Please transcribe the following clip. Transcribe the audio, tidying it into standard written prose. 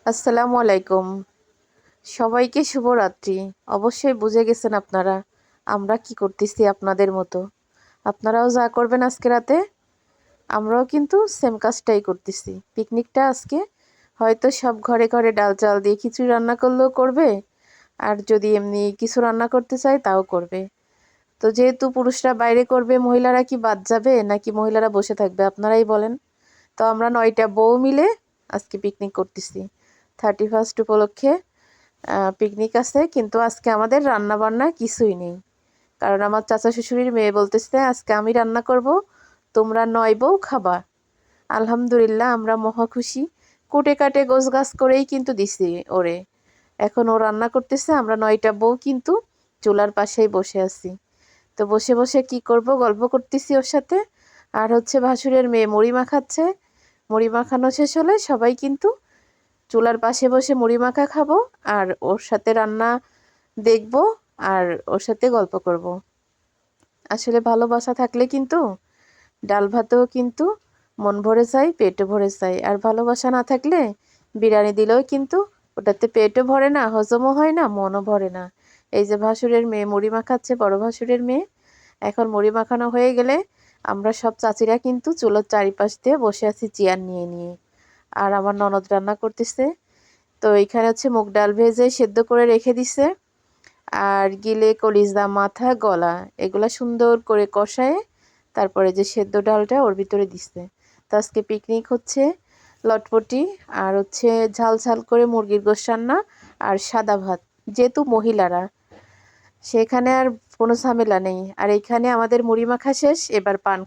আসসালামু আলাইকুম। সবাইকে শুভরাত্রি। অবশ্যই বুঝে গেছেন আপনারা আমরা কি করতেছি আপনাদের মতো। আপনারাও যা করবেন আজকে রাতে, আমরাও কিন্তু সেম কাজটাই করতেছি। পিকনিকটা আজকে হয়তো সব ঘরে ঘরে ডাল চাল দিয়ে খিচুড়ি রান্না করলেও করবে, আর যদি এমনি কিছু রান্না করতে চায় তাও করবে। তো যেহেতু পুরুষরা বাইরে করবে, মহিলারা কি বাদ যাবে নাকি মহিলারা বসে থাকবে আপনারাই বলেন। তো আমরা ৯টা বউ মিলে আজকে পিকনিক করতেছি 31st উপলক্ষে। পিকনিক আছে, কিন্তু আজকে আমাদের রান্না বান্না কিছুই নেই, কারণ আমার চাচা শ্বশুরের মেয়ে বলতেছে আজকে আমি রান্না করব, তোমরা ৯ বউ খাবা। আলহামদুলিল্লাহ, আমরা মহা খুশি। কুটে কাটে গোছ গাছ করেই কিন্তু দিছি ওরে। এখন ও রান্না করতেছে, আমরা ৯টা বউ কিন্তু চুলার পাশেই বসে আছি। তো বসে বসে কি করব, গল্প করতেছি ওর সাথে। আর হচ্ছে ভাসুরের মেয়ে মুড়ি মাখাচ্ছে। মুড়ি মাখানো শেষ হলে সবাই কিন্তু চুলার পাশে বসে মুড়ি মাখা খাবো, আর ওর সাথে রান্না দেখবো, আর ওর সাথে গল্প করব। আসলে ভালোবাসা থাকলে কিন্তু ডাল ভাতেও কিন্তু মন ভরে যায়, পেটও ভরে যায়। আর ভালোবাসা না থাকলে বিরিয়ানি দিলেও কিন্তু ওটাতে পেটও ভরে না, হজমও হয় না, মনও ভরে না। এই যে ভাসুরের মেয়ে মুড়ি মাখাচ্ছে, বড় ভাসুরের মেয়ে। এখন মুড়ি মাখানো হয়ে গেলে আমরা সব চাচিরা কিন্তু চুলোর চারিপাশ দিয়ে বসে আছি চেয়ার নিয়ে নিয়ে। আর আমার ননদ রান্না করতেছে। তো এখানে হচ্ছে মুগ ডাল ভেজে সেদ্ধ করে রেখে দিছে, আর গিলে কলিজা মাথা গলা এগুলা সুন্দর করে কষায় তারপরে যে সেদ্ধ ডালটা ওর ভিতরে দিছে। তো আজকে পিকনিক হচ্ছে লটপটি, আর হচ্ছে ঝাল ঝাল করে মুরগির গোশ রান্না, আর সাদা ভাত। যেহেতু মহিলারা, সেখানে আর কোনো ঝামেলা নেই। আর এইখানে আমাদের মুড়ি মাখা শেষ, এবার পান